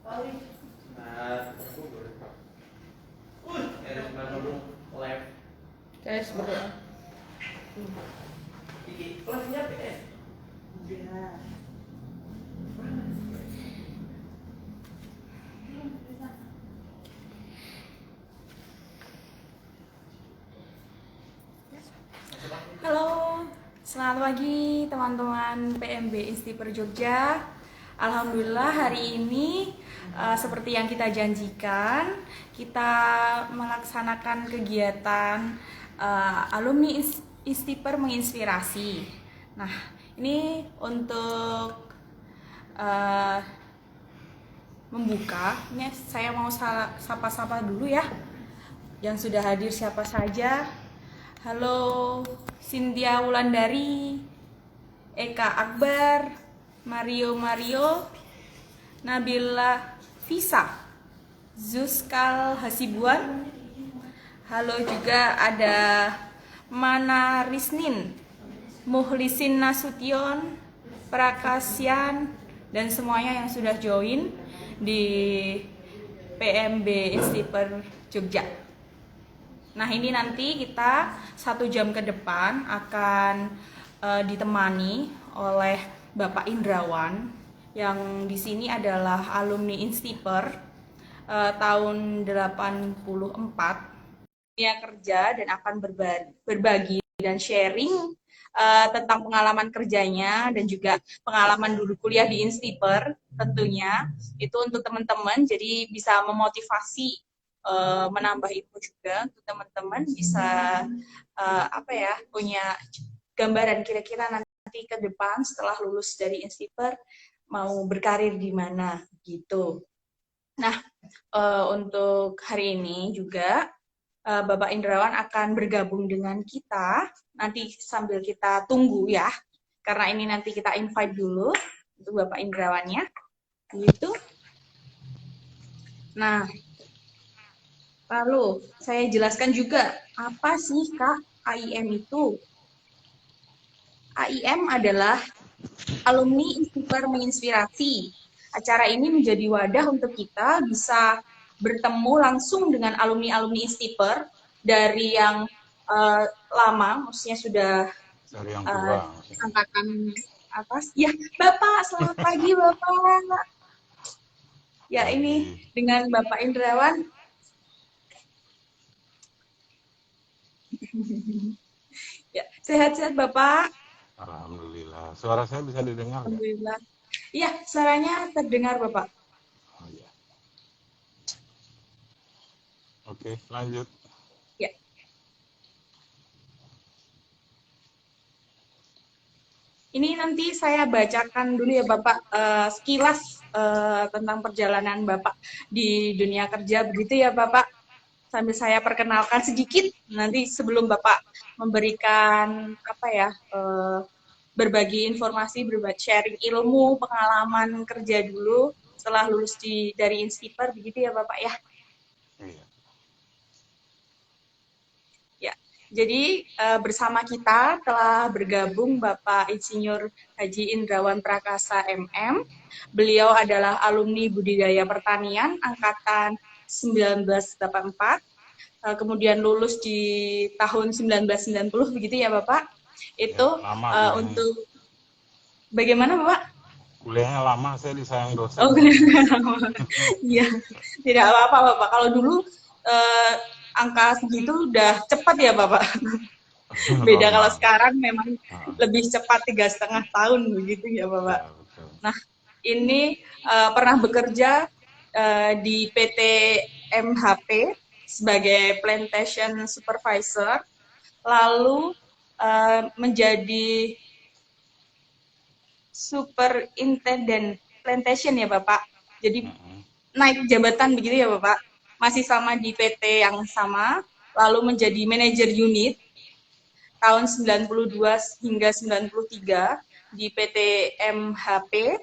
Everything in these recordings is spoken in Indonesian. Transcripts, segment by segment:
Tes berdoa. Kelasnya PS. Ya. Halo, selamat pagi teman-teman PMB Instiper Jogja. Alhamdulillah hari ini seperti yang kita janjikan, kita melaksanakan kegiatan alumni Instiper menginspirasi. Nah, ini untuk membuka, ini saya mau sapa-sapa dulu ya. Yang sudah hadir siapa saja? Halo, Cynthia Wulandari, Eka Akbar, Mario, Nabila Visa, Zuskal Hasibuan. Halo juga ada Mana Risnin, Muhlisin Nasution, Prakasyan, dan semuanya yang sudah join di PMB Instiper Jogja. Nah, ini nanti kita 1 jam ke depan akan ditemani oleh Bapak Indrawan yang di sini adalah alumni Instiper tahun 84 dunia kerja dan akan berbagi dan sharing tentang pengalaman kerjanya dan juga pengalaman dulu kuliah di Instiper tentunya. Itu untuk teman-teman jadi bisa memotivasi, menambah ilmu juga untuk teman-teman bisa punya gambaran kira-kira nanti ke depan setelah lulus dari Instiper mau berkarir di mana gitu. Nah, untuk hari ini juga Bapak Indrawan akan bergabung dengan kita nanti sambil kita tunggu ya, karena ini nanti kita invite dulu untuk Bapak Indrawannya gitu. Nah, lalu saya jelaskan juga apa sih Kak AIM itu. AIM adalah alumni Instiper menginspirasi. Acara ini menjadi wadah untuk kita bisa bertemu langsung dengan alumni-alumni Instiper dari yang lama, maksudnya sudah dari yang tua, angkatan atas. Ya, Bapak, selamat pagi Bapak. Ya, ini dengan Bapak Indrawan. Ya, sehat-sehat Bapak. Alhamdulillah. Suara saya bisa didengar? Alhamdulillah. Iya, suaranya terdengar Bapak. Oh iya. Oke, lanjut. Ya. Ini nanti saya bacakan dulu ya Bapak sekilas tentang perjalanan Bapak di dunia kerja, begitu ya Bapak. Sambil saya perkenalkan sedikit, nanti sebelum Bapak memberikan berbagi informasi, berbagi sharing ilmu, pengalaman kerja dulu setelah lulus dari Instiper, begitu ya Bapak ya. Iya. Ya, jadi bersama kita telah bergabung Bapak Insinyur Haji Indrawan Prakasa MM. Beliau adalah alumni Budidaya Pertanian angkatan 1984. Kemudian lulus di tahun 1990, begitu ya Bapak? Itu ya, untuk bagaimana Bapak? Kuliahnya lama, saya disayang dosen. Oh, kuliahnya lama. Iya, tidak apa-apa Bapak. Kalau dulu angka segitu udah cepat ya Bapak. Beda kalau sekarang memang lebih cepat 3,5 tahun begitu ya Bapak. Ya, betul. Nah, ini pernah bekerja di PT MHP sebagai plantation supervisor, lalu menjadi superintendent plantation ya Bapak. Jadi naik jabatan begitu ya Bapak. Masih sama di PT yang sama, lalu menjadi manajer unit tahun 92 hingga 93 di PT MHP.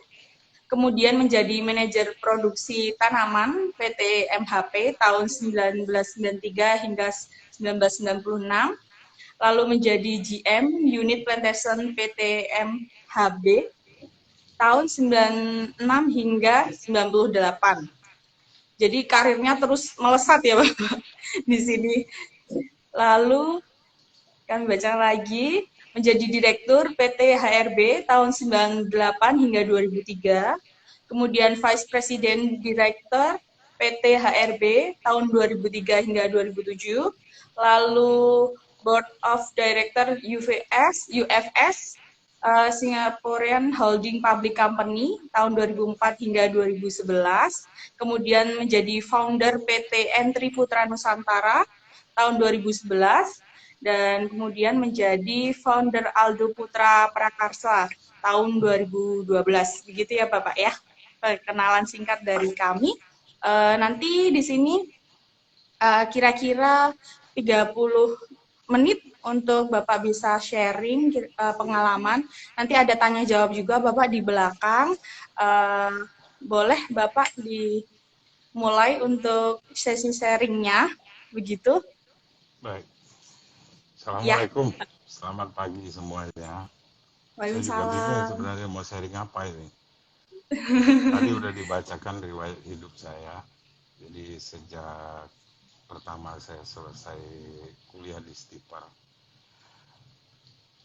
Kemudian menjadi manajer produksi tanaman PT MHP tahun 1993 hingga 1996. Lalu menjadi GM unit plantation PT MHB tahun 96 hingga 98. Jadi karirnya terus melesat ya Bapak di sini. Lalu kami baca lagi, menjadi Direktur PT HRB tahun 98 hingga 2003, kemudian Vice President Director PT HRB tahun 2003 hingga 2007, lalu Board of Director UFS Singaporean Holding Public Company tahun 2004 hingga 2011, kemudian menjadi founder PT Entri Putra Nusantara tahun 2011, dan kemudian menjadi founder Aldo Putra Prakarsa tahun 2012. Begitu ya Bapak ya, perkenalan singkat dari kami. Nanti di sini kira-kira 30 menit untuk Bapak bisa sharing pengalaman. Nanti ada tanya jawab juga Bapak di belakang. Boleh Bapak dimulai untuk sesi sharingnya, begitu? Baik. Ya, Assalamualaikum. Selamat pagi semuanya. Saya juga bingung waalaikumsalam. sebenarnya mau sharing apa ini. Tadi udah dibacakan riwayat hidup saya. Jadi sejak pertama saya selesai kuliah di Stiper.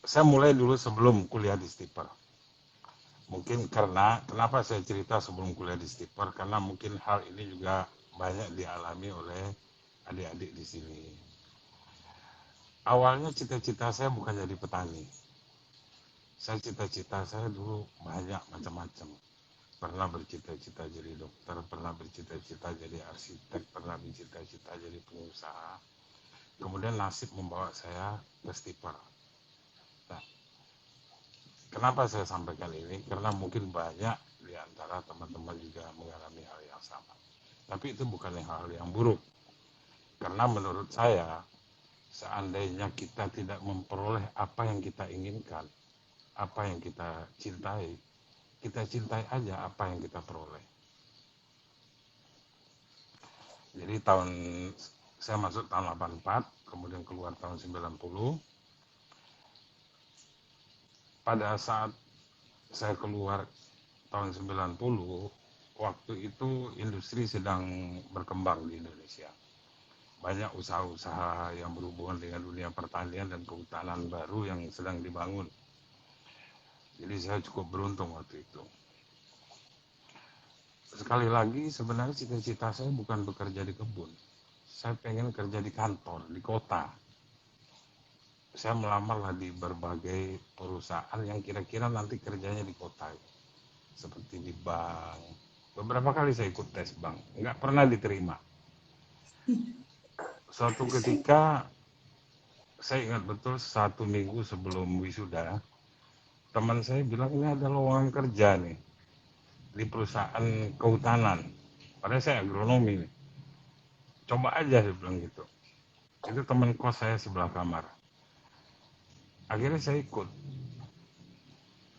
Saya mulai dulu sebelum kuliah di Stiper. Mungkin kenapa saya cerita sebelum kuliah di Stiper, karena mungkin hal ini juga banyak dialami oleh adik-adik di sini. Awalnya cita-cita saya bukan jadi petani. Cita-cita saya dulu banyak macam-macam. Pernah bercita-cita jadi dokter, pernah bercita-cita jadi arsitek, pernah bercita-cita jadi pengusaha. Kemudian nasib membawa saya ke Stiper. Nah, kenapa saya sampaikan ini? Karena mungkin banyak di antara teman-teman juga mengalami hal yang sama. Tapi itu bukan hal yang buruk. Karena menurut saya, seandainya kita tidak memperoleh apa yang kita inginkan, apa yang kita cintai aja apa yang kita peroleh. Jadi saya masuk tahun 84, kemudian keluar tahun 90. Pada saat saya keluar tahun 90, waktu itu industri sedang berkembang di Indonesia. Banyak usaha-usaha yang berhubungan dengan dunia pertanian dan kehutanan baru yang sedang dibangun. Jadi saya cukup beruntung waktu itu. Sekali lagi sebenarnya cita-cita saya bukan bekerja di kebun. Saya pengen kerja di kantor, di kota. Saya melamar di berbagai perusahaan yang kira-kira nanti kerjanya di kota. Seperti di bank. Beberapa kali saya ikut tes bank, nggak pernah diterima. Suatu ketika, saya ingat betul 1 minggu sebelum wisuda, teman saya bilang ini ada lowongan kerja nih di perusahaan kehutanan. Padahal saya agronomi nih. Coba aja dia bilang gitu. Itu teman kos saya sebelah kamar. Akhirnya saya ikut.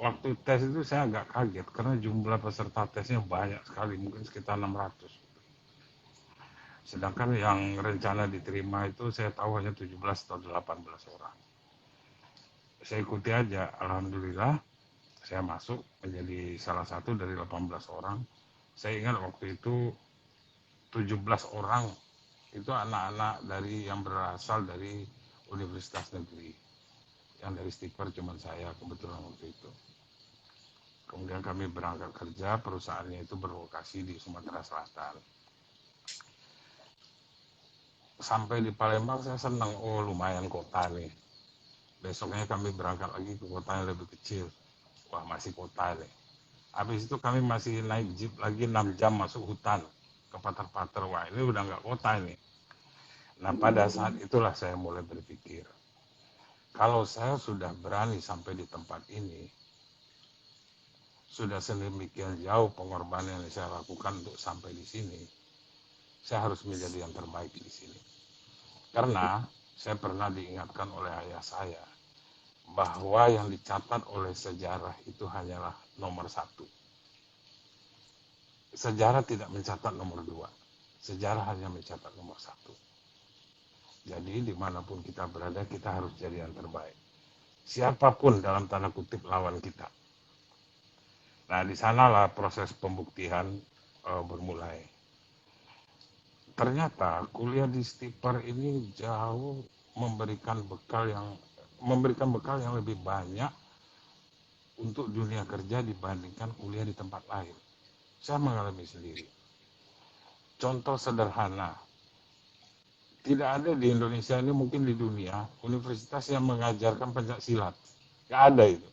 Waktu tes itu saya agak kaget karena jumlah peserta tesnya banyak sekali, mungkin sekitar 600. Sedangkan yang rencana diterima itu saya tahu hanya 17 atau 18 orang. Saya ikuti aja, alhamdulillah saya masuk menjadi salah satu dari 18 orang. Saya ingat waktu itu 17 orang itu anak-anak yang berasal dari universitas negeri. Yang dari Stiper cuma saya kebetulan waktu itu. Kemudian kami berangkat kerja, perusahaannya itu berlokasi di Sumatera Selatan. Sampai di Palembang saya senang, oh lumayan kota nih. Besoknya kami berangkat lagi ke kota yang lebih kecil. Wah masih kota nih. Habis itu kami masih naik jeep lagi 6 jam masuk hutan ke Pater-Pater. Wah ini udah nggak kota ini. Nah pada saat itulah saya mulai berpikir, kalau saya sudah berani sampai di tempat ini, sudah sedemikian jauh pengorbanan yang saya lakukan untuk sampai di sini, saya harus menjadi yang terbaik di sini. Karena saya pernah diingatkan oleh ayah saya bahwa yang dicatat oleh sejarah itu hanyalah nomor 1. Sejarah tidak mencatat nomor 2. Sejarah hanya mencatat nomor 1. Jadi dimanapun kita berada, kita harus jadi yang terbaik. Siapapun dalam tanda kutip lawan kita. Nah, di sanalah proses pembuktian bermulai. Ternyata kuliah di Stiper ini jauh memberikan bekal yang lebih banyak untuk dunia kerja dibandingkan kuliah di tempat lain. Saya mengalami sendiri. Contoh sederhana, tidak ada di Indonesia ini, mungkin di dunia, universitas yang mengajarkan pencak silat. Nggak ada itu.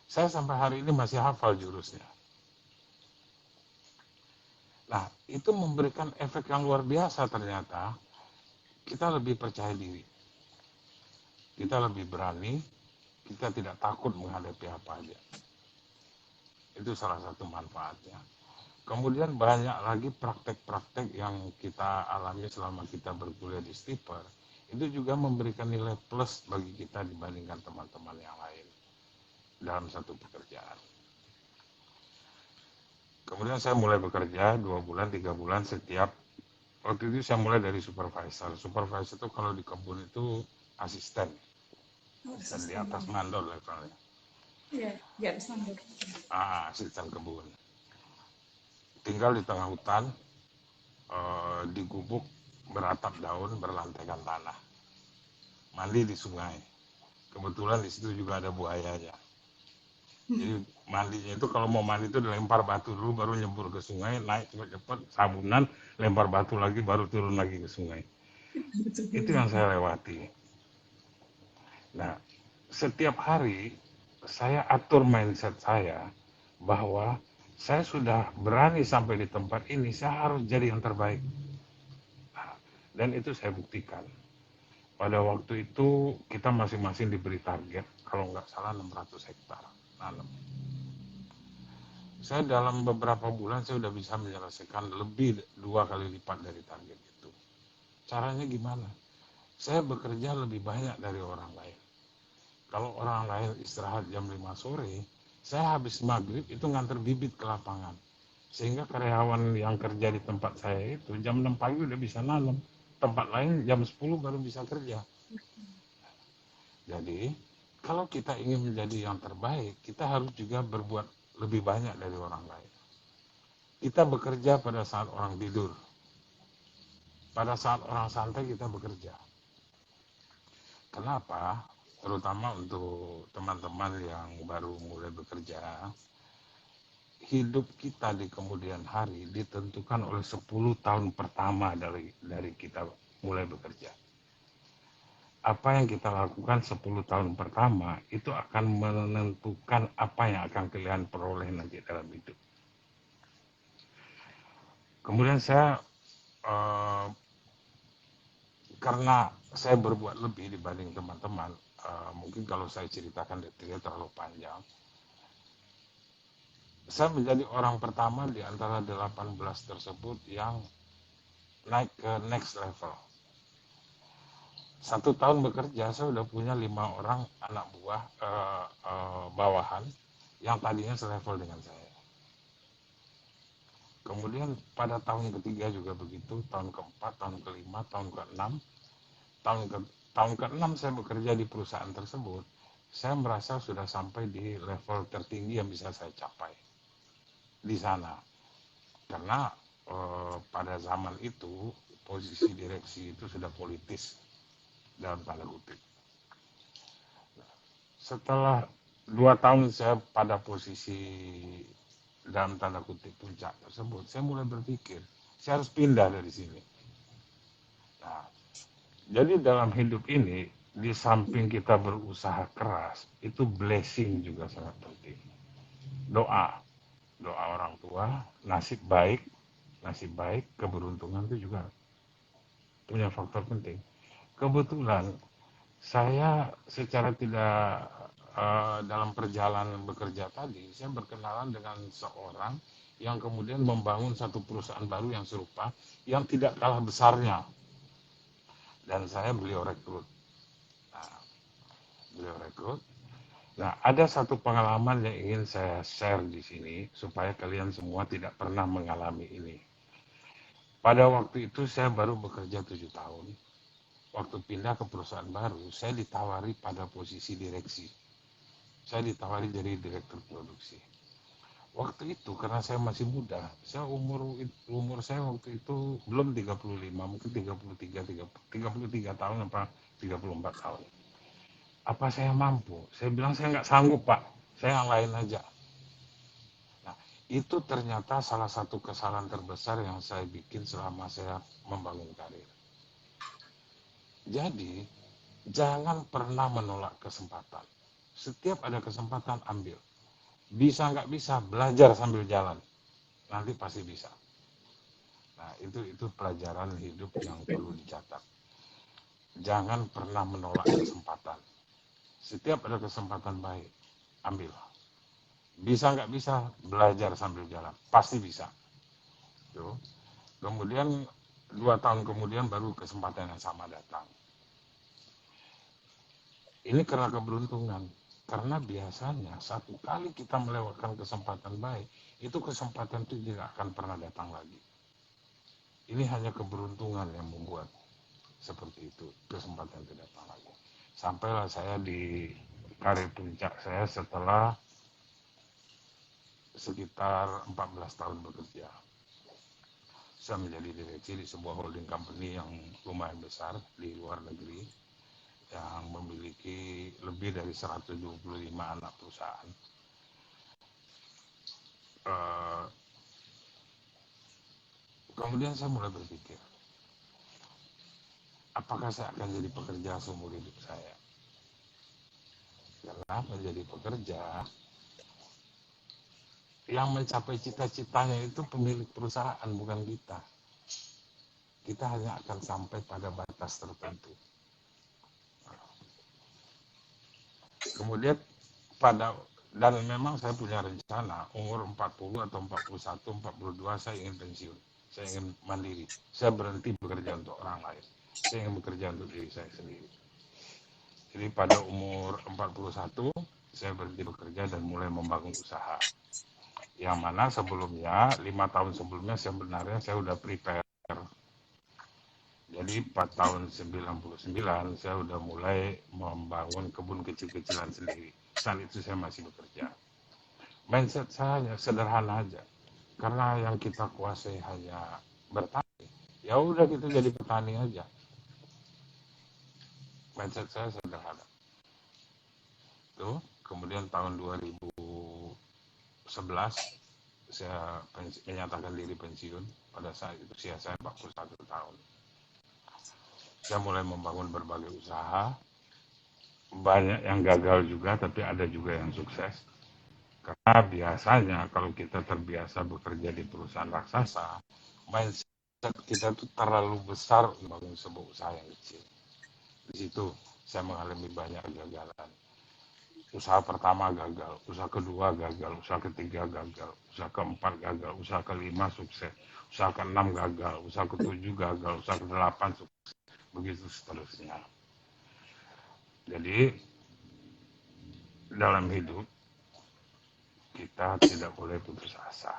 Saya sampai hari ini masih hafal jurusnya. Nah, itu memberikan efek yang luar biasa ternyata. Kita lebih percaya diri. Kita lebih berani. Kita tidak takut menghadapi apa aja. Itu salah satu manfaatnya. Kemudian banyak lagi praktek-praktek yang kita alami selama kita berkuliah di Stiper. Itu juga memberikan nilai plus bagi kita dibandingkan teman-teman yang lain dalam satu pekerjaan. Kemudian saya mulai bekerja 2 bulan, 3 bulan setiap. Waktu itu saya mulai dari supervisor. Supervisor itu kalau di kebun itu asisten. Dan di atas mandor levelnya. Iya, di atas mandor. Asisten kebun. Tinggal di tengah hutan, di gubuk beratap daun, berlantaikan tanah. Mandi di sungai. Kebetulan di situ juga ada buayanya. Jadi mandinya itu kalau mau mandi itu dilempar batu dulu, baru nyebur ke sungai, naik cepat-cepat, sabunan, lempar batu lagi, baru turun lagi ke sungai. Itu yang saya lewati. Nah, setiap hari saya atur mindset saya bahwa saya sudah berani sampai di tempat ini, saya harus jadi yang terbaik. Nah, dan itu saya buktikan. Pada waktu itu kita masing-masing diberi target, kalau nggak salah 600 hektar nanam. Saya dalam beberapa bulan saya sudah bisa menyelesaikan lebih 2 kali lipat dari target itu. Caranya gimana? Saya bekerja lebih banyak dari orang lain. Kalau orang lain istirahat jam 5 sore, saya habis maghrib itu nganter bibit ke lapangan. Sehingga karyawan yang kerja di tempat saya itu jam 6 pagi udah bisa nanam. Tempat lain jam 10 baru bisa kerja. Jadi, kalau kita ingin menjadi yang terbaik, kita harus juga berbuat lebih banyak dari orang lain. Kita bekerja pada saat orang tidur. Pada saat orang santai kita bekerja. Kenapa? Terutama untuk teman-teman yang baru mulai bekerja, hidup kita di kemudian hari ditentukan oleh 10 tahun pertama dari kita mulai bekerja. Apa yang kita lakukan 10 tahun pertama itu akan menentukan apa yang akan kalian peroleh nanti dalam hidup. Kemudian saya karena saya berbuat lebih dibanding teman-teman, mungkin kalau saya ceritakan detailnya terlalu panjang. Saya menjadi orang pertama di antara 18 tersebut yang naik ke next level. 1 tahun bekerja, saya sudah punya 5 orang anak buah bawahan yang tadinya selevel dengan saya. Kemudian pada tahun ketiga juga begitu, tahun keempat, tahun kelima, tahun keenam, tahun keenam saya bekerja di perusahaan tersebut, saya merasa sudah sampai di level tertinggi yang bisa saya capai di sana. Karena pada zaman itu posisi direksi itu sudah politis dalam tanda kutip. Setelah 2 tahun saya pada posisi dalam tanda kutip puncak tersebut, saya mulai berpikir saya harus pindah dari sini. Nah, jadi dalam hidup ini, di samping kita berusaha keras, itu blessing juga sangat penting. Doa orang tua, nasib baik, keberuntungan itu juga punya faktor penting. Kebetulan saya secara tidak dalam perjalanan bekerja tadi, saya berkenalan dengan seorang yang kemudian membangun satu perusahaan baru yang serupa, yang tidak kalah besarnya. Dan beliau rekrut. Nah, ada satu pengalaman yang ingin saya share di sini, supaya kalian semua tidak pernah mengalami ini. Pada waktu itu saya baru bekerja 7 tahun. Waktu pindah ke perusahaan baru, saya ditawari pada posisi direksi. Saya ditawari jadi direktur produksi. Waktu itu karena saya masih muda, saya umur saya waktu itu belum 35, mungkin 33 tahun apa 34 tahun. Apa saya mampu? Saya bilang saya nggak sanggup Pak, saya yang lain aja. Nah, itu ternyata salah satu kesalahan terbesar yang saya bikin selama saya membangun karir. Jadi, jangan pernah menolak kesempatan. Setiap ada kesempatan, ambil. Bisa nggak bisa, belajar sambil jalan. Nanti pasti bisa. Nah, itu pelajaran hidup yang perlu dicatat. Jangan pernah menolak kesempatan. Setiap ada kesempatan baik, ambil. Bisa nggak bisa, belajar sambil jalan. Pasti bisa. Tuh. Kemudian 2 tahun kemudian baru kesempatan yang sama datang. Ini karena keberuntungan. Karena biasanya satu kali kita melewatkan kesempatan baik, itu kesempatan itu tidak akan pernah datang lagi. Ini hanya keberuntungan yang membuat seperti itu, kesempatan itu datang lagi. Sampailah saya di karir puncak saya setelah sekitar 14 tahun bekerja. Saya menjadi direksi di sebuah holding company yang lumayan besar di luar negeri, yang memiliki lebih dari 125 anak perusahaan. Kemudian saya mulai berpikir, apakah saya akan jadi pekerja seumur hidup saya? Karena menjadi pekerja, yang mencapai cita-citanya itu pemilik perusahaan, bukan kita. Kita hanya akan sampai pada batas tertentu. Kemudian dan memang saya punya rencana umur 40 atau 41, 42 saya ingin pensiun. Saya ingin mandiri. Saya berhenti bekerja untuk orang lain. Saya ingin bekerja untuk diri saya sendiri. Jadi pada umur 41 saya berhenti bekerja dan mulai membangun usaha. Yang mana sebelumnya 5 tahun sebelumnya sebenarnya saya sudah prepare. Jadi 4 tahun 99 saya sudah mulai membangun kebun kecil-kecilan sendiri. Saat itu saya masih bekerja. Mindset saya sederhana aja. Karena yang kita kuasai hanya bertani. Ya udah kita jadi petani aja. Mindset saya sederhana. Tuh, kemudian tahun 2011 saya menyatakan diri pensiun. Pada saat itu usia saya 41 tahun. Saya mulai membangun berbagai usaha. Banyak yang gagal juga, tapi ada juga yang sukses. Karena biasanya kalau kita terbiasa bekerja di perusahaan raksasa, mindset kita itu terlalu besar membangun sebuah usaha yang kecil. Di situ saya mengalami banyak kegagalan. Usaha pertama gagal, usaha kedua gagal, usaha ketiga gagal, usaha keempat gagal, usaha kelima sukses, usaha keenam gagal, usaha ketujuh gagal, usaha kedelapan sukses, begitu seterusnya. Jadi dalam hidup kita tidak boleh putus asa.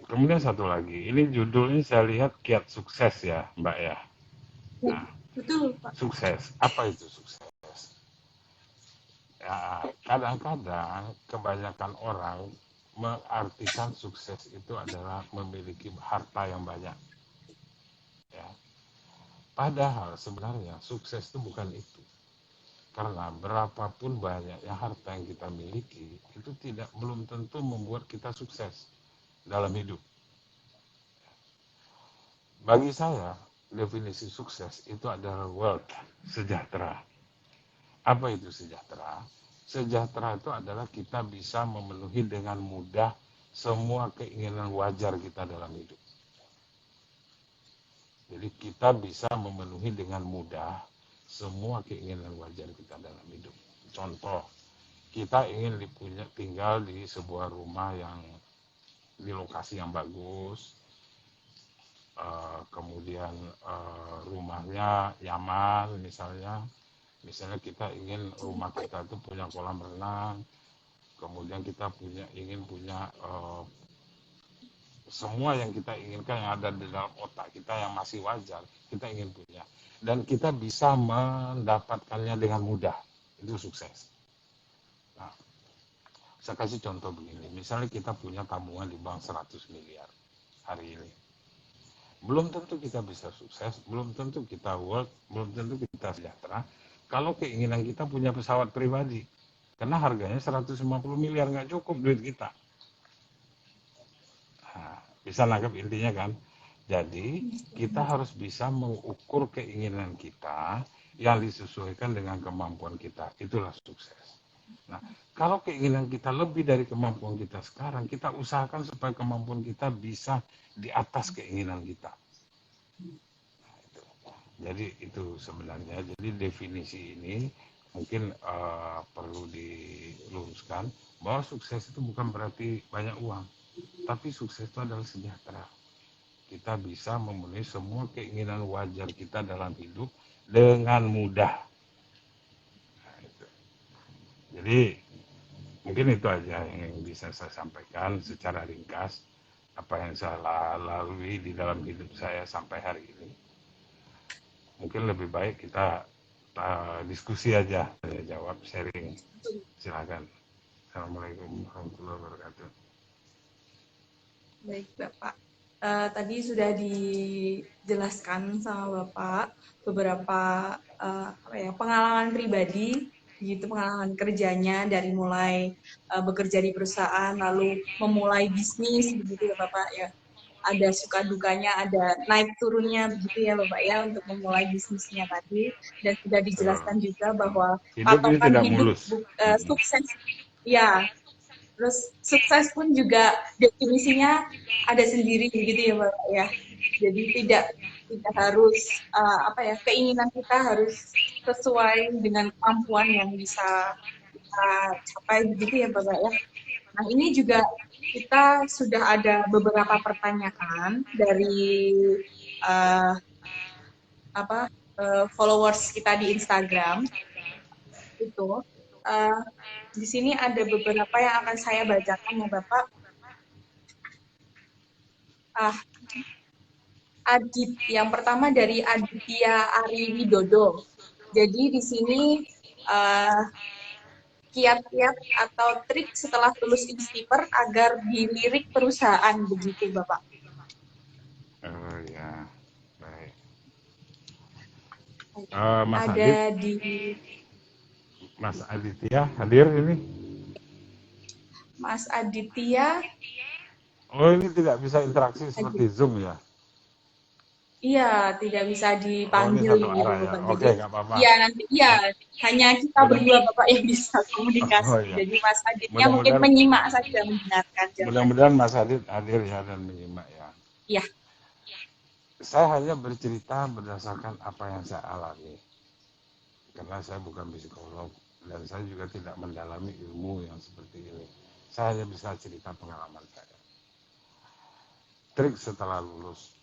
Kemudian satu lagi, ini judulnya saya lihat kiat sukses ya Mbak ya. Nah, Betul, Pak. sukses, apa itu sukses? Ya, kadang-kadang kebanyakan orang mengartikan sukses itu adalah memiliki harta yang banyak. Ya. Padahal sebenarnya sukses itu bukan itu. Karena berapapun banyaknya harta yang kita miliki, itu belum tentu membuat kita sukses dalam hidup. Bagi saya, definisi sukses itu adalah wealth, sejahtera. Apa itu sejahtera? Sejahtera itu adalah kita bisa memenuhi dengan mudah semua keinginan wajar kita dalam hidup. Jadi kita bisa memenuhi dengan mudah semua keinginan wajar kita dalam hidup. Contoh, kita ingin tinggal di sebuah rumah yang di lokasi yang bagus, kemudian rumahnya nyaman misalnya kita ingin rumah kita itu punya kolam renang, kemudian kita ingin punya semua yang kita inginkan yang ada di dalam otak kita yang masih wajar, kita ingin punya. Dan kita bisa mendapatkannya dengan mudah, itu sukses. Nah, Saya kasih contoh begini, misalnya kita punya tabungan di bank 100 miliar hari ini. Belum tentu kita bisa sukses, belum tentu kita work, belum tentu kita sejahtera. Kalau keinginan kita punya pesawat pribadi, karena harganya 150 miliar nggak cukup duit kita. Nah, bisa nangkep intinya kan? Jadi kita harus bisa mengukur keinginan kita yang disesuaikan dengan kemampuan kita. Itulah sukses. Nah, kalau keinginan kita lebih dari kemampuan kita sekarang, kita usahakan supaya kemampuan kita bisa di atas keinginan kita. Nah, itu. Jadi itu sebenarnya. Jadi definisi ini mungkin perlu diluruskan bahwa sukses itu bukan berarti banyak uang, tapi sukses itu adalah sejahtera. Kita bisa memenuhi semua keinginan wajar kita dalam hidup dengan mudah. Nah, itu. Jadi mungkin itu aja yang bisa saya sampaikan secara ringkas apa yang saya lalui di dalam hidup saya sampai hari ini. Mungkin lebih baik kita diskusi aja, saya jawab, sharing. Silakan. Assalamualaikum warahmatullahi wabarakatuh. Baik, Bapak. Tadi sudah dijelaskan sama Bapak beberapa pengalaman pribadi, gitu pengalaman kerjanya dari mulai bekerja di perusahaan lalu memulai bisnis begitu ya Bapak ya. Ada suka dukanya, ada naik turunnya begitu ya Bapak ya untuk memulai bisnisnya tadi, dan sudah dijelaskan juga bahwa Hidup ini patokan tidak hidup mulus. sukses ya. Terus sukses pun juga definisinya ada sendiri begitu ya Bapak ya. Jadi tidak harus keinginan kita harus sesuai dengan kemampuan yang bisa kita capai begitu ya Bapak ya. Nah, ini juga kita sudah ada beberapa pertanyaan dari uh, followers kita di Instagram itu. Di sini ada beberapa yang akan saya bacakan ya Bapak. Yang pertama dari Aditya Ari Widodo. Jadi di sini kiat-kiat atau trik setelah lulus Instiper agar dilirik perusahaan begitu Bapak. Oh ya, baik. Ada di Mas Aditya hadir ini? Mas Aditya. Oh, ini tidak bisa interaksi seperti Zoom ya? Iya, tidak bisa dipanggil satu gitu arah ya. Bapak. Oke, nggak apa-apa. Iya nanti hanya kita berdua Bapak yang bisa komunikasi. Oh, iya. Jadi Mas Aditya mungkin menyimak saja, mendengarkan. Mudah-mudahan Mas Adit hadir ya dan menyimak ya. Iya. Saya hanya bercerita berdasarkan apa yang saya alami. Karena saya bukan psikolog dan saya juga tidak mendalami ilmu yang seperti ini. Saya hanya bisa cerita pengalaman saya. Trik setelah lulus.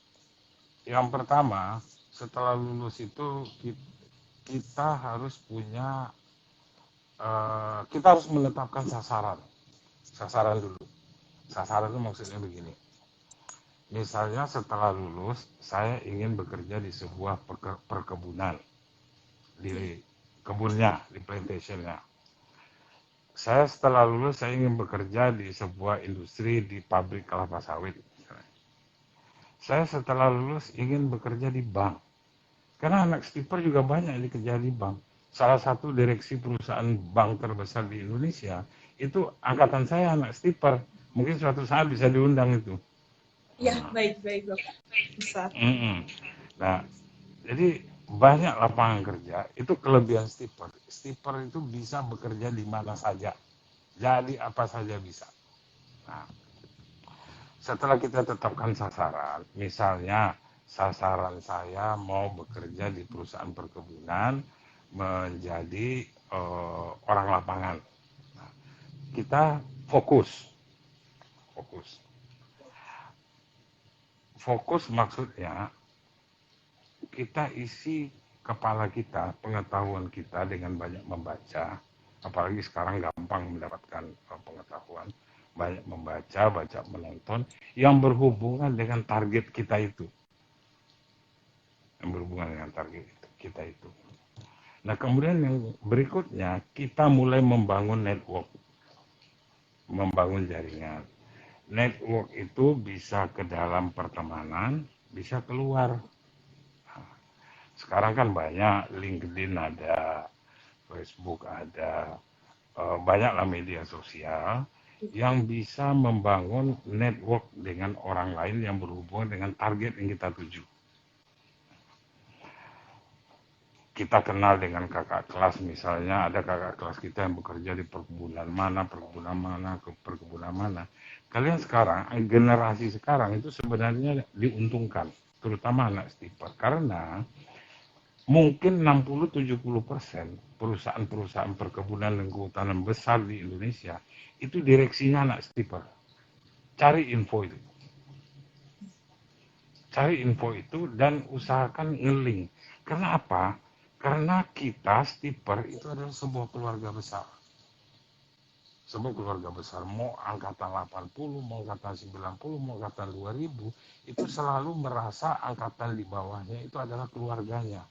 Yang pertama, setelah lulus itu kita harus punya, kita harus menetapkan sasaran. Sasaran dulu. Sasaran itu maksudnya begini. Misalnya setelah lulus, saya ingin bekerja di sebuah perkebunan. Di kebunnya, di plantationnya. Saya setelah lulus, saya ingin bekerja di sebuah industri di pabrik kelapa sawit. Saya setelah lulus ingin bekerja di bank. Karena anak skipper juga banyak yang bekerja di bank. Salah satu direksi perusahaan bank terbesar di Indonesia, itu angkatan saya anak skipper. Mungkin suatu saat bisa diundang itu. Ya, baik-baik Bapak. Bisa. Nah, jadi banyak lapangan kerja, itu kelebihan skipper. Skipper itu bisa bekerja di mana saja. Jadi apa saja bisa. Nah, setelah kita tetapkan sasaran, misalnya sasaran saya mau bekerja di perusahaan perkebunan menjadi orang lapangan. Nah, kita fokus. Fokus maksudnya kita isi kepala kita, pengetahuan kita dengan banyak membaca. Apalagi sekarang gampang mendapatkan pengetahuan. Banyak membaca, menonton yang berhubungan dengan target kita itu. Yang berhubungan dengan target kita itu. Nah, kemudian yang berikutnya kita mulai membangun network. membangun jaringan. Network itu bisa ke dalam pertemanan, bisa keluar. Sekarang kan banyak, LinkedIn ada, Facebook ada, banyaklah media sosial yang bisa membangun network dengan orang lain yang berhubungan dengan target yang kita tuju. Kita kenal dengan kakak kelas, misalnya ada kakak kelas kita yang bekerja di perkebunan mana, perkebunan mana. Kalian sekarang, generasi sekarang itu sebenarnya diuntungkan, terutama anak stipper, karena mungkin 60-70% perusahaan-perusahaan perkebunan dan kehutanan besar di Indonesia itu direksinya anak stipper. Cari info itu. Cari info itu dan usahakan nge-link. Karena apa? Karena kita stipper itu adalah sebuah keluarga besar. Sebuah keluarga besar, mau angkatan 80, mau angkatan 90, mau angkatan 2000, itu selalu merasa angkatan di bawahnya itu adalah keluarganya.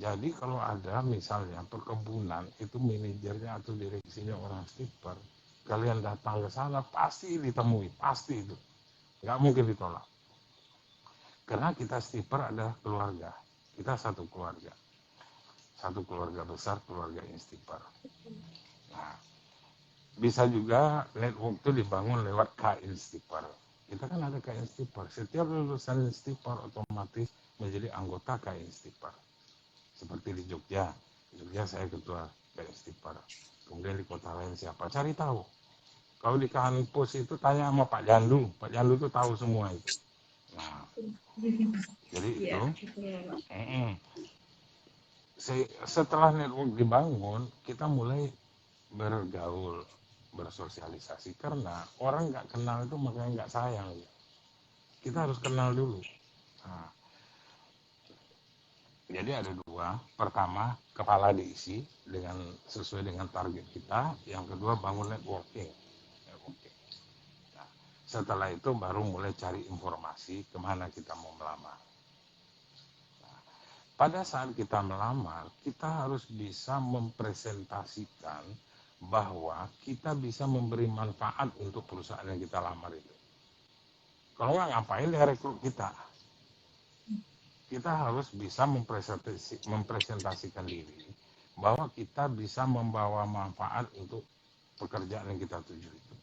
Jadi kalau ada misalnya perkebunan, itu manajernya atau direksinya orang stipper, kalian datang ke sana pasti ditemui, pasti itu. Nggak mungkin ditolak. Karena kita stipper adalah keluarga, kita satu keluarga. Satu keluarga besar, keluarga stipper. Nah, bisa juga network itu dibangun lewat KIN stipper. Kita kan ada KIN stipper. Setiap lulusan stipper otomatis menjadi anggota KIN stipper. Seperti di Jogja. Di Jogja saya ketua KIN stipper. Kemudian di kota lain siapa? Cari tahu. Kalau di kampus itu tanya sama Pak Jandu. Pak Jandu itu tahu semua itu. Nah, jadi itu. Setelah network dibangun, kita mulai bergaul, bersosialisasi, karena orang nggak kenal itu makanya nggak sayang. Kita harus kenal dulu. Nah, jadi ada dua. Pertama, kepala diisi dengan sesuai dengan target kita. Yang kedua, bangun networking. Nah, setelah itu baru mulai cari informasi kemana kita mau melamar. Pada saat kita melamar, kita harus bisa mempresentasikan bahwa kita bisa memberi manfaat untuk perusahaan yang kita lamar itu. Kalau nggak, ngapain dia rekrut kita? Kita harus bisa mempresentasikan diri bahwa kita bisa membawa manfaat untuk pekerjaan yang kita tuju itu.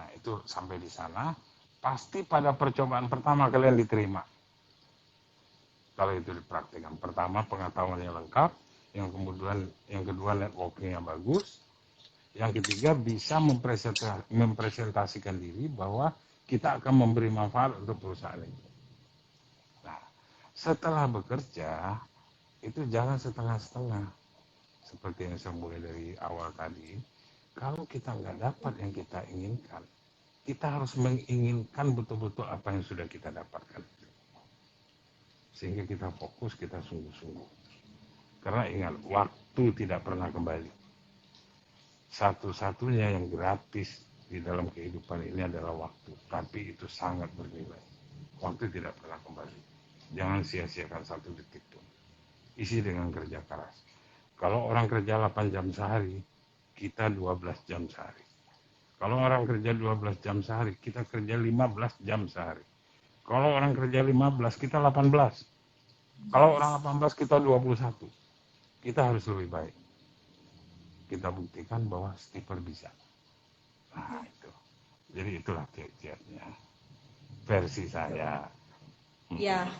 Nah, itu sampai di sana, pasti pada percobaan pertama kalian diterima. Kalau itu dipraktikkan, pertama pengetahuannya lengkap, yang kedua networkingnya bagus, yang ketiga bisa mempresentasikan diri bahwa kita akan memberi manfaat untuk perusahaan itu. Nah, setelah bekerja itu jangan setengah-setengah, seperti yang saya mulai dari awal tadi. Kalau kita nggak dapat yang kita inginkan, kita harus menginginkan betul-betul apa yang sudah kita dapatkan. Sehingga kita fokus, kita sungguh-sungguh. Karena ingat, waktu tidak pernah kembali. Satu-satunya yang gratis di dalam kehidupan ini adalah waktu. Tapi itu sangat bernilai. Waktu tidak pernah kembali. Jangan sia-siakan satu detik pun. Isi dengan kerja keras. Kalau orang kerja 8 jam sehari, kita 12 jam sehari. Kalau orang kerja 12 jam sehari, kita kerja 15 jam sehari. Kalau orang kerja 15, kita 18. Kalau orang 18, kita 21. Kita harus lebih baik. Kita buktikan bahwa stipper bisa. Nah, itu. Jadi itulah kiat-kiatnya. Versi saya. Ya,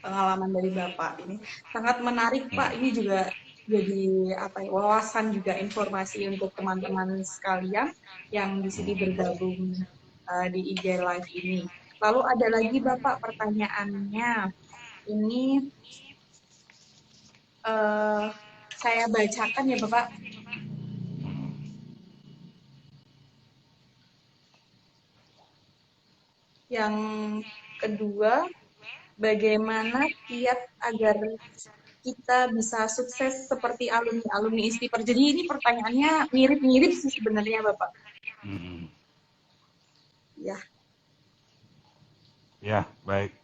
pengalaman dari Bapak ini sangat menarik, Pak. Ini juga jadi wawasan juga informasi untuk teman-teman sekalian yang di sini bergabung di IG Live ini. Lalu ada lagi Bapak pertanyaannya. Ini saya bacakan ya Bapak. Yang kedua, bagaimana kiat agar kita bisa sukses seperti alumni Stipper? Jadi ini pertanyaannya mirip-mirip sih sebenarnya Bapak. Ya. Ya, baik.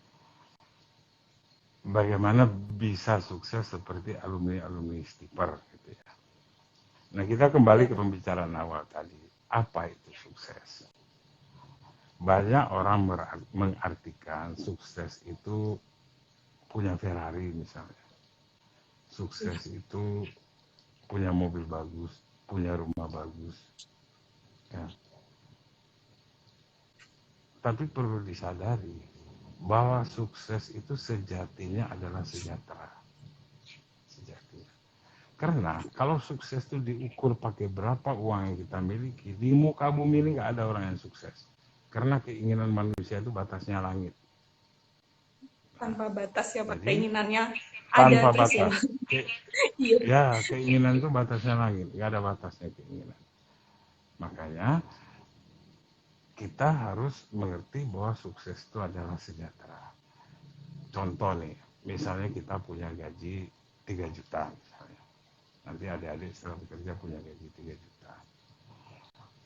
Bagaimana bisa sukses seperti alumni Stipper gitu ya. Nah, kita kembali ke pembicaraan awal tadi. Apa itu sukses? Banyak orang mengartikan sukses itu punya Ferrari misalnya. Sukses itu punya mobil bagus, punya rumah bagus. Ya. Tapi perlu disadari bahwa sukses itu sejatinya adalah sejahtera. Sejatinya. Karena kalau sukses itu diukur pakai berapa uang yang kita miliki, di muka bumi ini nggak ada orang yang sukses. Karena keinginan manusia itu batasnya langit. Tanpa batas ya Pak, Jadi keinginannya ada tanpa terus ya batas. Pak. Iya. Ya, keinginan itu batasnya langit, nggak ada batasnya keinginan. Makanya kita harus mengerti bahwa sukses itu adalah sejahtera. Contoh nih, misalnya kita punya gaji 3 juta misalnya. Nanti adik-adik setelah bekerja punya gaji 3 juta.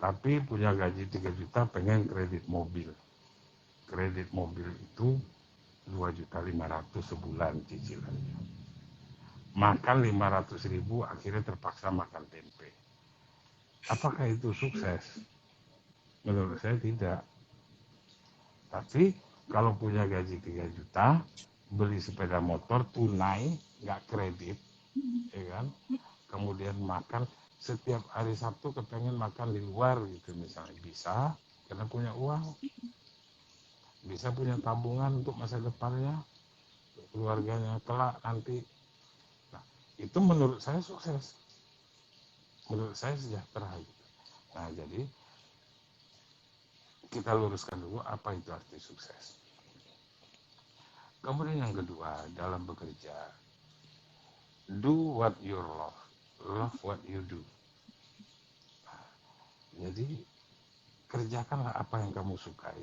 Tapi punya gaji 3 juta pengen kredit mobil. Kredit mobil itu 2.500.000 sebulan cicilannya. Makan 500.000 akhirnya terpaksa makan tempe. Apakah itu sukses? Menurut saya tidak. Tapi kalau punya gaji 3 juta, beli sepeda motor tunai, nggak kredit, ya kan? Kemudian makan setiap hari Sabtu kepengen makan di luar gitu misalnya, bisa karena punya uang, bisa punya tabungan untuk masa depannya, keluarganya kelak nanti. Nah, itu menurut saya sukses, menurut saya sejahtera gitu. Nah, jadi kita luruskan dulu apa itu arti sukses. Kemudian yang kedua, dalam bekerja, do what you love what you do. Nah, jadi kerjakanlah apa yang kamu sukai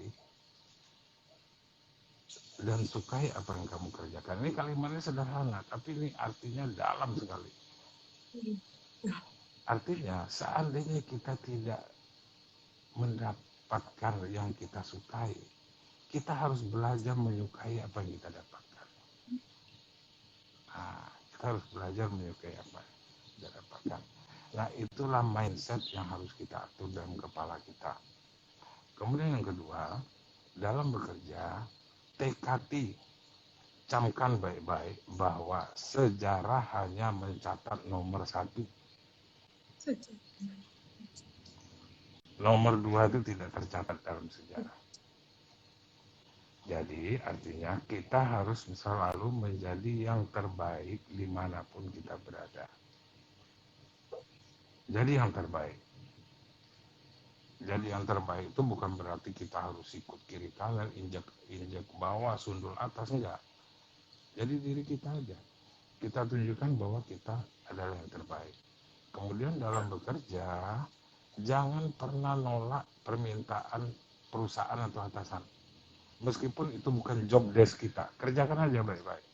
dan sukai apa yang kamu kerjakan. Ini kalimatnya sederhana, tapi ini artinya dalam sekali. Artinya seandainya kita tidak mendapatkan yang kita sukai, kita harus belajar menyukai apa yang kita dapatkan. Nah, kita harus belajar menyukai apa yang kita dapatkan. Nah, itulah mindset yang harus kita atur dalam kepala kita. Kemudian yang kedua, dalam bekerja, tekati, camkan baik-baik bahwa sejarah hanya mencatat nomor 1. Nomor 2 itu tidak tercatat dalam sejarah. Jadi artinya kita harus selalu menjadi yang terbaik dimanapun kita berada. Jadi yang terbaik. Jadi yang terbaik itu bukan berarti kita harus ikut kiri kanan, injak bawah, sundul atas, enggak. Jadi diri kita aja. Kita tunjukkan bahwa kita adalah yang terbaik. Kemudian dalam bekerja, jangan pernah nolak permintaan perusahaan atau atasan. Meskipun itu bukan job desk kita, kerjakan aja baik-baik.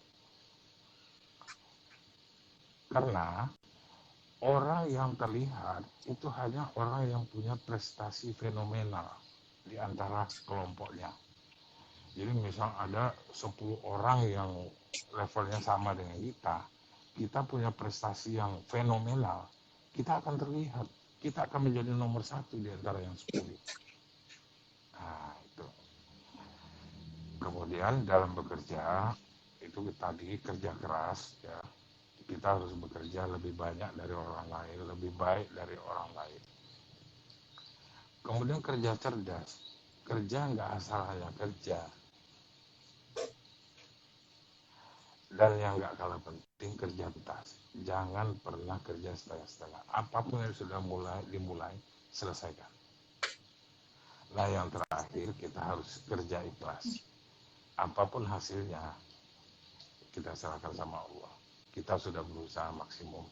Karena orang yang terlihat itu hanya orang yang punya prestasi fenomenal di antara kelompoknya. Jadi misal ada 10 orang yang levelnya sama dengan kita punya prestasi yang fenomenal, kita akan terlihat, kita akan menjadi nomor 1 di antara yang 10. Nah, itu. Kemudian dalam bekerja, itu tadi kerja keras, ya. Kita harus bekerja lebih banyak dari orang lain, lebih baik dari orang lain. Kemudian kerja cerdas, kerja nggak asal hanya kerja. Dan yang nggak kalah penting, kerja tuntas. Jangan pernah kerja setengah-setengah. Apapun yang sudah dimulai, selesaikan. Nah yang terakhir, kita harus kerja ikhlas. Apapun hasilnya, kita serahkan sama Allah. Kita sudah berusaha maksimum.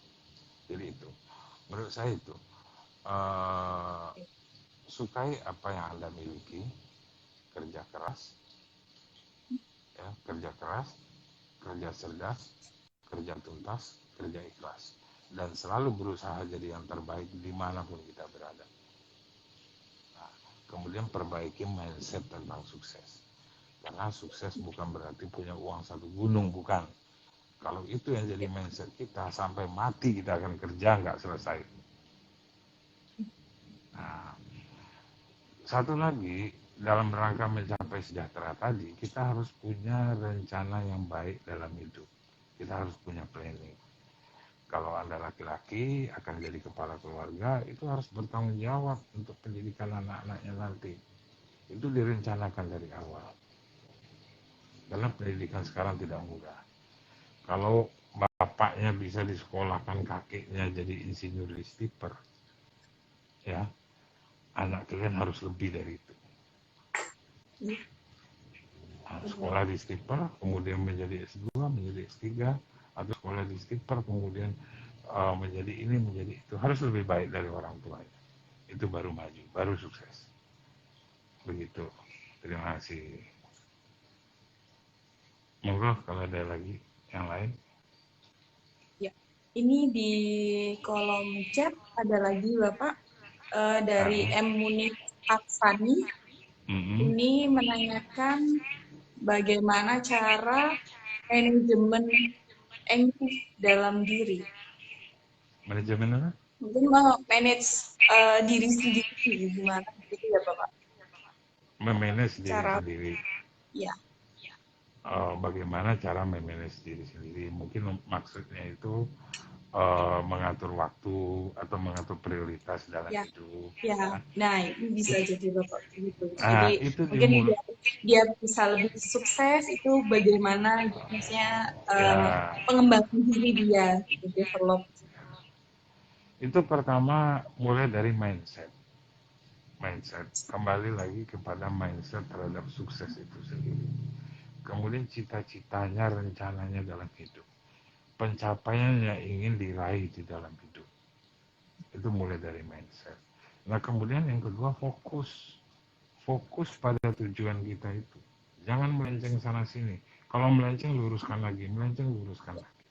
Jadi itu, menurut saya itu, sukai apa yang Anda miliki, kerja keras, ya, kerja keras, kerja cerdas, kerja tuntas, kerja ikhlas, dan selalu berusaha jadi yang terbaik dimanapun kita berada. Nah, kemudian perbaiki mindset tentang sukses, karena sukses bukan berarti punya uang 1 gunung, bukan. Kalau itu yang jadi mindset kita, sampai mati kita akan kerja nggak selesai. Nah, satu lagi, dalam rangka mencapai sejahtera tadi, kita harus punya rencana yang baik dalam hidup. Kita harus punya planning. Kalau Anda laki-laki akan jadi kepala keluarga, itu harus bertanggung jawab untuk pendidikan anak-anaknya nanti. Itu direncanakan dari awal. Karena pendidikan sekarang tidak mudah. Kalau bapaknya bisa disekolahkan kakeknya jadi insinyur di skipper, ya, anak kalian harus lebih dari itu. Nah, sekolah di skipper, kemudian menjadi S2, menjadi S3, atau sekolah di skipper, kemudian menjadi ini, menjadi itu. Harus lebih baik dari orang tuanya. Itu baru maju, baru sukses. Begitu. Terima kasih. Monggo kalau ada lagi yang lain. Ya, ini di kolom chat ada lagi Bapak dari Ah, M Munif Aksani. Ini menanyakan bagaimana cara manajemen emosi dalam diri. Manajemen apa? Mungkin mau manage diri sendiri gimana gitu ya Bapak? Memanage diri Cara sendiri. ya, Bagaimana cara memanage diri sendiri? Mungkin maksudnya itu mengatur waktu atau mengatur prioritas dalam ya, hidup. ya. Ya. Nah, ini bisa jadi Bapak gitu. Nah, Jadi itu mungkin dimulai. dia bisa lebih sukses itu bagaimana maksudnya Ya, pengembangan diri dia gitu, develop. itu pertama mulai dari mindset. Mindset. Kembali lagi kepada mindset terhadap sukses itu sendiri. Kemudian cita-citanya, rencananya dalam hidup. Pencapaian yang ingin diraih di dalam hidup. Itu mulai dari mindset. Nah, kemudian yang kedua fokus. Fokus pada tujuan kita itu. Jangan melenceng sana sini. Kalau melenceng luruskan lagi, melenceng luruskan lagi.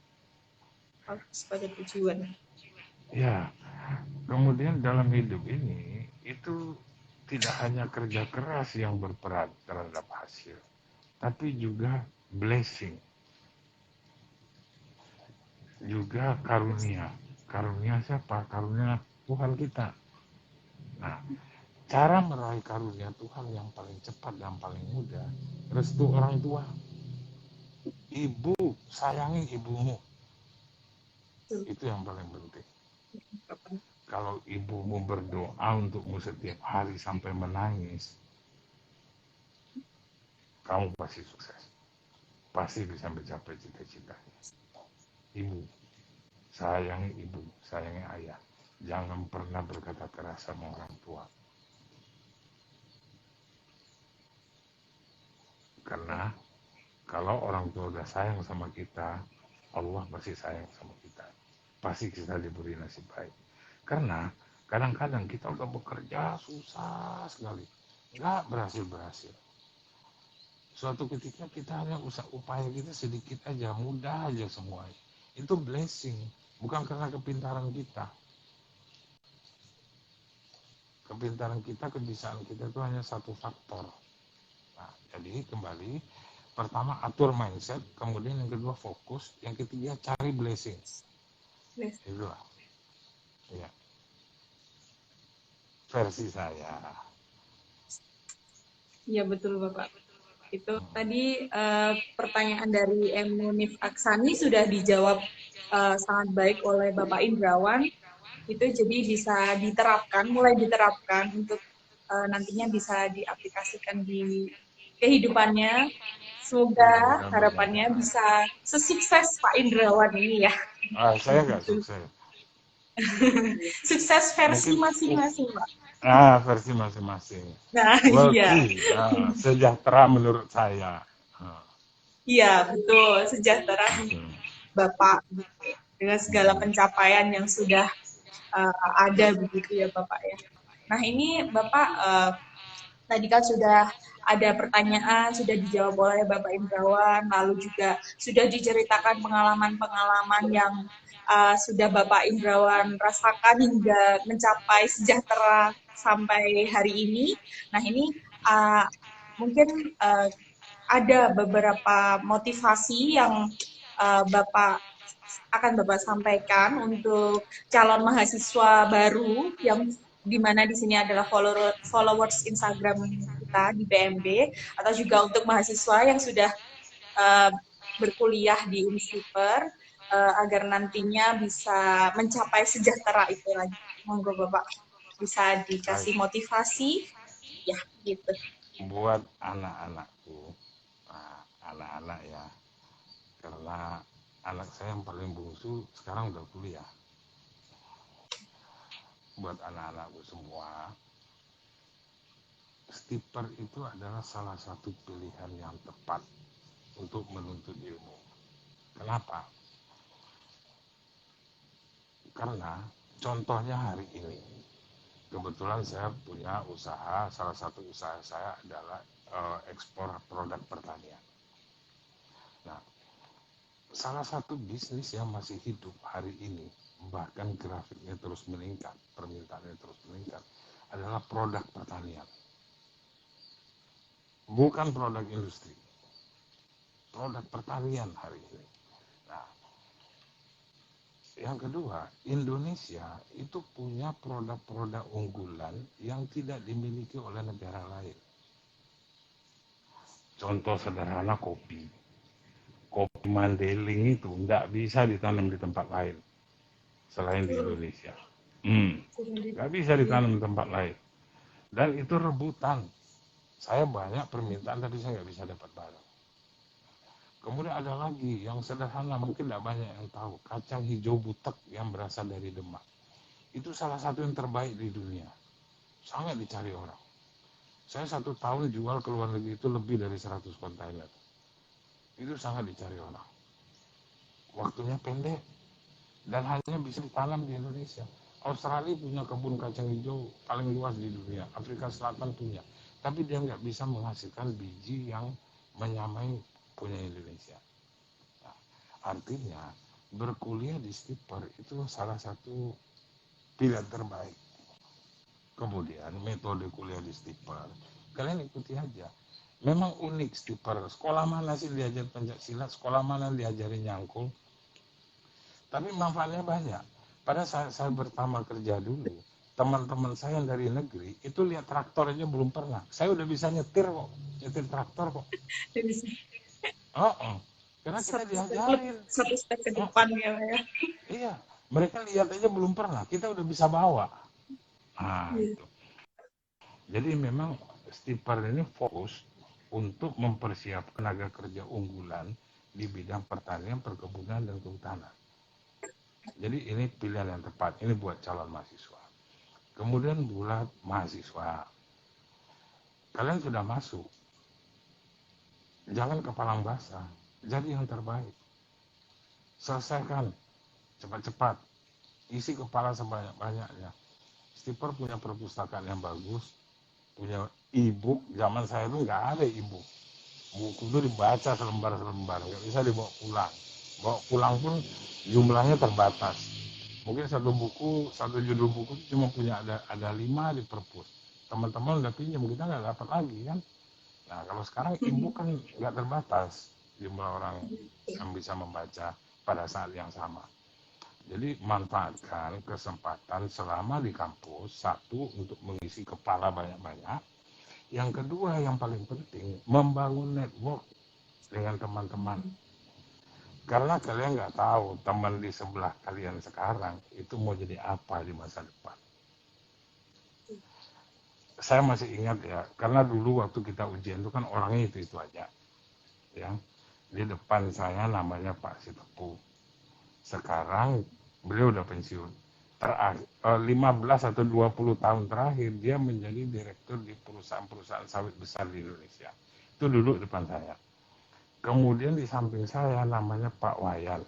Fokus pada tujuan. Ya, kemudian dalam hidup ini itu tidak hanya kerja keras yang berperan terhadap hasil, tapi juga blessing, juga karunia. Karunia siapa? Karunia Tuhan kita. Nah, cara meraih karunia Tuhan yang paling cepat dan paling mudah, restu orang tua. Ibu, sayangi ibumu. Itu yang paling penting. Kalau ibumu berdoa untukmu setiap hari sampai menangis, kamu pasti sukses. Pasti bisa mencapai cita-citanya. Ibu, sayangi ibu, sayangi ayah. Jangan pernah berkata keras sama orang tua. Karena kalau orang tua udah sayang sama kita, Allah pasti sayang sama kita. Pasti kita diberi nasib baik. Karena kadang-kadang kita udah bekerja susah sekali. Nggak berhasil-berhasil. Suatu ketika kita hanya upaya kita sedikit aja, mudah aja semuanya. Itu blessing, bukan karena kepintaran kita. Kepintaran kita, kebisaan kita itu hanya satu faktor. Nah, jadi kembali, pertama atur mindset, kemudian yang kedua fokus, yang ketiga cari blessing. Itulah, ya, versi saya. Iya betul Bapak. Itu tadi pertanyaan dari M Munif Aksani sudah dijawab sangat baik oleh Bapak Indrawan. Itu jadi bisa diterapkan, mulai diterapkan untuk nantinya bisa diaplikasikan di kehidupannya. Ya, Semoga harapannya mudah-mudahan. bisa sesukses Pak Indrawan ini ya. Saya nggak sukses. Sukses versi Mungkin masing-masing, Pak. versi masing-masing. Nah, iya. Wealthy, sejahtera menurut saya. Nah, Iya, betul. Sejahtera gitu. Bapak dengan segala pencapaian yang sudah ada begitu ya Bapak ya. Nah ini Bapak tadi kan sudah ada pertanyaan, sudah dijawab oleh Bapak Indrawan, lalu juga sudah diceritakan pengalaman-pengalaman yang sudah Bapak Indrawan rasakan hingga mencapai sejahtera sampai hari ini. Nah ini mungkin ada beberapa motivasi yang Bapak akan Bapak sampaikan untuk calon mahasiswa baru yang di mana di sini adalah followers Instagram kita di BMB, atau juga untuk mahasiswa yang sudah uh, berkuliah di Unsiper, agar nantinya bisa mencapai sejahtera itu lagi. Monggo Bapak bisa Baik, dikasih motivasi, ya gitu. buat anak-anakku, anak-anak ya, karena anak saya yang paling bungsu sekarang udah kuliah. Buat anak-anakku semua, Stiper itu adalah salah satu pilihan yang tepat untuk menuntut ilmu. Kenapa? Karena contohnya hari ini, kebetulan saya punya usaha, salah satu usaha saya adalah ekspor produk pertanian. Nah, salah satu bisnis yang masih hidup hari ini, bahkan grafiknya terus meningkat, permintaannya terus meningkat, adalah produk pertanian. Bukan produk industri, produk pertanian hari ini. Nah, yang kedua, Indonesia itu punya produk-produk unggulan yang tidak dimiliki oleh negara lain. Contoh sederhana kopi. Kopi Mandailing itu nggak bisa ditanam di tempat lain selain di Indonesia. Nggak bisa ditanam di tempat lain. Dan itu rebutan. Saya banyak permintaan tapi saya nggak bisa dapat barang. Kemudian ada lagi yang sederhana, mungkin tidak banyak yang tahu, kacang hijau butek yang berasal dari Demak. Itu salah satu yang terbaik di dunia, sangat dicari orang. Saya 1 tahun jual ke luar negeri itu lebih dari 100 kontainer. Itu sangat dicari orang. Waktunya pendek dan hanya bisa ditanam di Indonesia. Australia punya kebun kacang hijau paling luas di dunia, Afrika Selatan punya, tapi dia nggak bisa menghasilkan biji yang menyamai punya Indonesia. Nah, artinya berkuliah di Stiper itu salah satu pilihan terbaik. Kemudian metode kuliah di Stiper, kalian ikuti aja. Memang unik Stiper. Sekolah mana sih diajar pencaksilat, sekolah mana diajari nyangkul. Tapi manfaatnya banyak. Pada saat saya pertama kerja dulu, teman-teman saya yang dari negeri itu lihat traktor aja belum pernah. Saya udah bisa nyetir kok, nyetir traktor kok. Karena kita diajarin. Satu step ke depan ya. Iya, mereka lihat aja belum pernah, kita udah bisa bawa. Nah, itu. Jadi memang Stiper ini fokus untuk mempersiapkan tenaga kerja unggulan di bidang pertanian, perkebunan, dan kehutanan. Jadi ini pilihan yang tepat, ini buat calon mahasiswa. Kemudian buat mahasiswa, kalian sudah masuk, jangan kepalang basah, jadi yang terbaik. Selesaikan cepat-cepat, isi kepala sebanyak-banyaknya. Stiper punya perpustakaan yang bagus, punya e-book. Zaman saya itu nggak ada e-book, buku itu dibaca selembar-selembar, nggak bisa dibawa pulang. Bawa pulang pun jumlahnya terbatas. Mungkin satu judul buku itu cuma punya ada 5 di perpus. Teman-teman udah pinjam, kita nggak dapat lagi kan. Nah, kalau sekarang e-book kan nggak terbatas jumlah orang yang bisa membaca pada saat yang sama. Jadi manfaatkan kesempatan selama di kampus, satu untuk mengisi kepala banyak-banyak. Yang kedua yang paling penting, membangun network dengan teman-teman. Karena kalian nggak tahu teman di sebelah kalian sekarang itu mau jadi apa di masa depan. Saya masih ingat ya, karena dulu waktu kita ujian itu kan orangnya itu aja. Ya, di depan saya namanya Pak Sitepu. Sekarang beliau udah pensiun. 15 atau 20 tahun terakhir dia menjadi direktur di perusahaan-perusahaan sawit besar di Indonesia. Itu duduk depan saya. Kemudian di samping saya namanya Pak Wayan.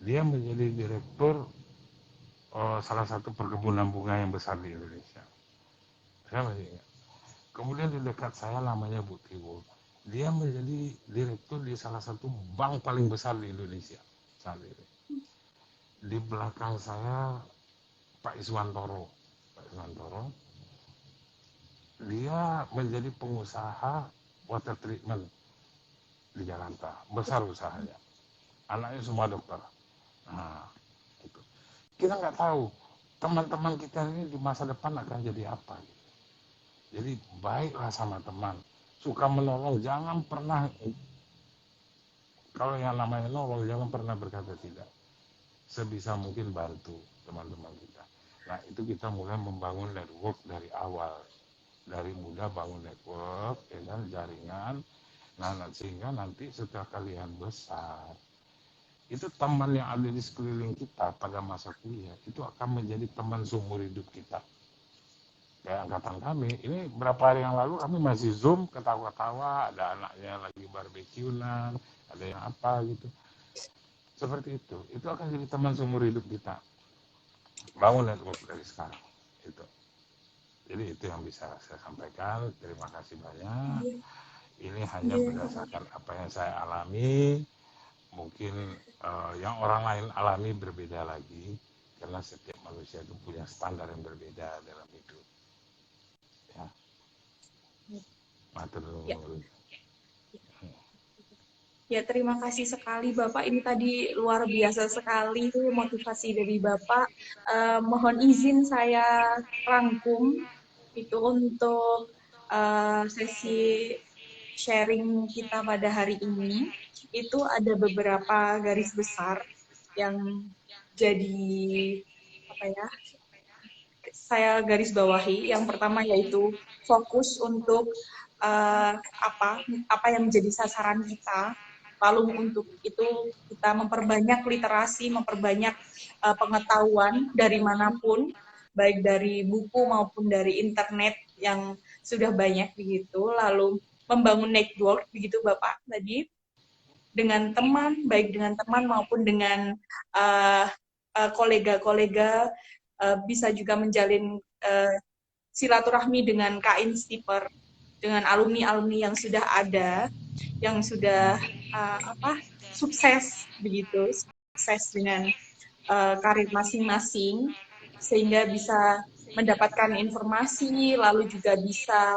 Dia menjadi direktur salah satu perkebunan bunga yang besar di Indonesia. Saya masih ingat. Kemudian di dekat saya namanya Bu Tiwo. Dia menjadi direktur di salah satu bank paling besar di Indonesia saat ini. Di belakang saya Pak Iswantoro. Dia menjadi pengusaha water treatment di Jakarta, besar usahanya. Anaknya semua dokter. Nah, itu. Kita nggak tahu teman-teman kita ini di masa depan akan jadi apa. Jadi baiklah sama teman, suka menolong, jangan pernah, kalau yang namanya nolong jangan pernah berkata tidak. Sebisa mungkin bantu teman-teman kita. Nah itu kita mulai membangun network dari awal, dari muda bangun network, ya kan, jaringan. Nah sehingga nanti setelah kalian besar, itu teman yang ada di sekeliling kita pada masa kuliah itu akan menjadi teman seumur hidup kita. Kayak angkatan kami, ini berapa hari yang lalu kami masih Zoom, ketawa-ketawa, ada anaknya lagi barbekyunan, ada yang apa gitu. Seperti itu akan jadi teman seumur hidup kita. Bangun network dari sekarang. Itu. Jadi itu yang bisa saya sampaikan. Terima kasih banyak. Ini hanya berdasarkan apa yang saya alami. Mungkin yang orang lain alami berbeda lagi. Karena setiap manusia itu punya standar yang berbeda dalam hidup. Ya. Matur nuwun. Ya, terima kasih sekali Bapak. Ini tadi luar biasa sekali motivasi dari Bapak. Mohon izin saya rangkum itu untuk sesi sharing kita pada hari ini. Itu ada beberapa garis besar yang jadi saya garis bawahi. Yang pertama yaitu fokus untuk apa yang menjadi sasaran kita. Lalu untuk itu kita memperbanyak literasi, memperbanyak pengetahuan dari manapun, baik dari buku maupun dari internet yang sudah banyak begitu. Lalu membangun network begitu Bapak tadi dengan teman, baik dengan teman maupun dengan kolega-kolega, bisa juga menjalin silaturahmi dengan Kain Stiper, dengan alumni-alumni yang sudah ada, yang sudah sukses begitu, sukses dengan karir masing-masing, sehingga bisa mendapatkan informasi, lalu juga bisa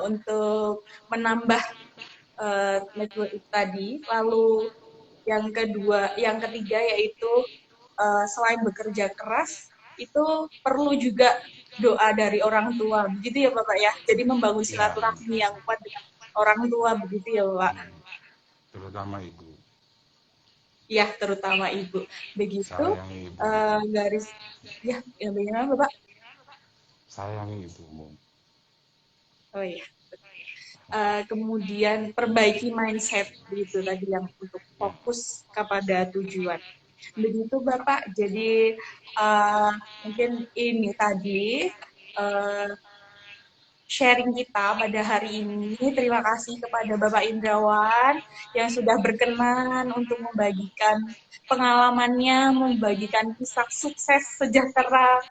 untuk menambah network tadi. Lalu yang ketiga yaitu selain bekerja keras, itu perlu juga doa dari orang tua, begitu ya Bapak ya. Jadi membangun silaturahmi yang kuat dengan orang tua, begitu ya Bapak. Terutama ibu. Ya, terutama ibu. Begitu. Sayangi ibu. Garis, ya bagaimana Bapak? Sayangi ibumu. Oh iya. Kemudian perbaiki mindset, begitu tadi yang untuk fokus kepada tujuan. Begitu Bapak, jadi mungkin ini tadi sharing kita pada hari ini. Terima kasih kepada Bapak Indrawan yang sudah berkenan untuk membagikan pengalamannya, membagikan kisah sukses sejahtera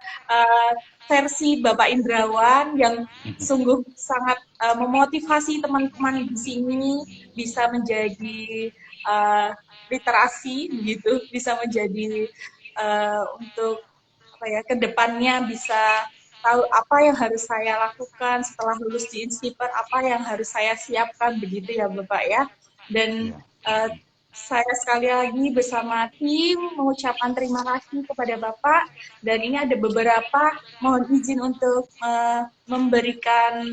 versi Bapak Indrawan yang sungguh sangat memotivasi teman-teman di sini bisa menjadi literasi, begitu, bisa menjadi untuk kedepannya bisa tahu apa yang harus saya lakukan setelah lulus di Instiper, apa yang harus saya siapkan, begitu ya Bapak ya. Dan saya sekali lagi bersama tim mengucapkan terima kasih kepada Bapak, dan ini ada beberapa, mohon izin untuk memberikan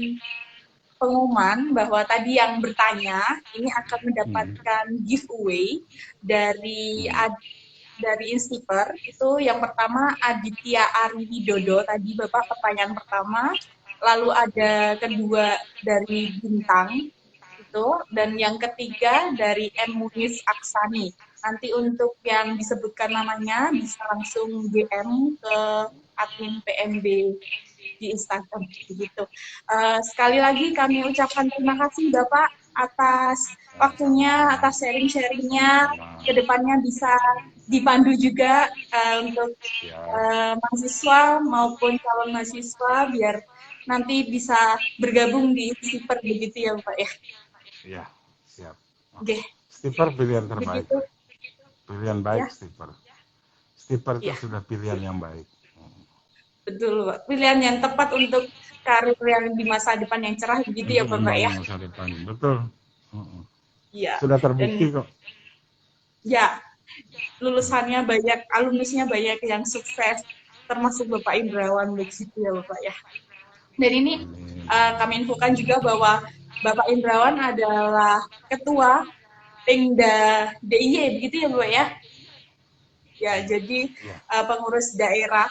pengumuman bahwa tadi yang bertanya ini akan mendapatkan giveaway dari Instiper. Itu yang pertama Aditya Ari Widodo, tadi Bapak pertanyaan pertama, lalu ada kedua dari Bintang itu, dan yang ketiga dari M. Munis Aksani. Nanti untuk yang disebutkan namanya bisa langsung DM ke admin PMB di Instagram begitu. Sekali lagi kami ucapkan terima kasih Bapak atas waktunya, atas sharing-sharingnya. Kedepannya bisa dipandu juga untuk mahasiswa maupun calon mahasiswa biar nanti bisa bergabung di Stiper, begitu ya Pak ya. Iya, siap. Oke. Stiper pilihan terbaik. Begitu. Pilihan baik ya. Stiper. Stiper itu ya. sudah pilihan yang baik. Betul Pak. Pilihan yang tepat untuk karir yang di masa depan yang cerah, begitu ya Bapak ya. Masa depan, betul. Iya. Sudah terbukti kok. Ya, lulusannya banyak, alumnisnya banyak yang sukses, termasuk Bapak Indrawan begitu ya Bapak ya. Dan ini kami infokan juga bahwa Bapak Indrawan adalah Ketua Pemda DIY begitu ya Bapak ya. Ya, jadi pengurus daerah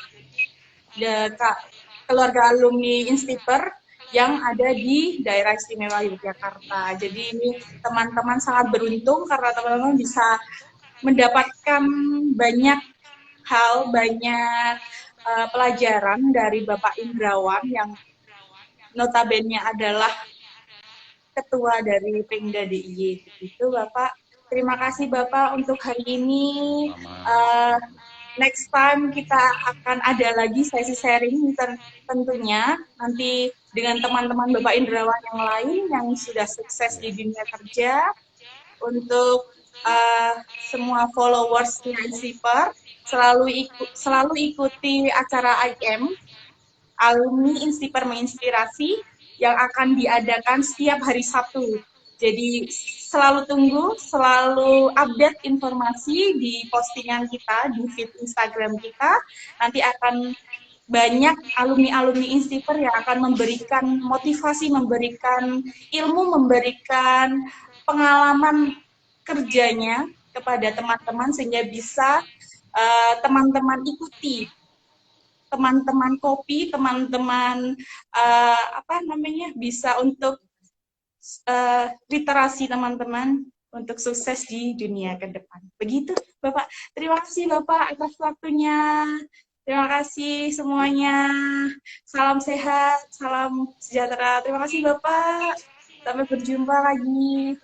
keluarga alumni Instiper yang ada di daerah istimewa Yogyakarta. Jadi ini teman-teman sangat beruntung karena teman-teman bisa mendapatkan banyak hal, banyak pelajaran dari Bapak Indrawan yang notabene adalah ketua dari Pemda DIY. Itu Bapak. Terima kasih Bapak untuk hari ini. Next time kita akan ada lagi sesi sharing tentunya nanti dengan teman-teman Bapak Indrawan yang lain yang sudah sukses di dunia kerja. Untuk semua followersnya Instiper selalu ikuti acara IM Alumni Instiper Menginspirasi yang akan diadakan setiap hari Sabtu. Jadi selalu tunggu, selalu update informasi di postingan kita, di feed Instagram kita. Nanti akan banyak alumni-alumni Instiper yang akan memberikan motivasi, memberikan ilmu, memberikan pengalaman kerjanya kepada teman-teman sehingga bisa teman-teman ikuti, teman-teman copy, teman-teman bisa untuk literasi teman-teman untuk sukses di dunia ke depan. Begitu, Bapak. Terima kasih, Bapak, atas waktunya. Terima kasih semuanya. Salam sehat, salam sejahtera. Terima kasih, Bapak. Sampai berjumpa lagi.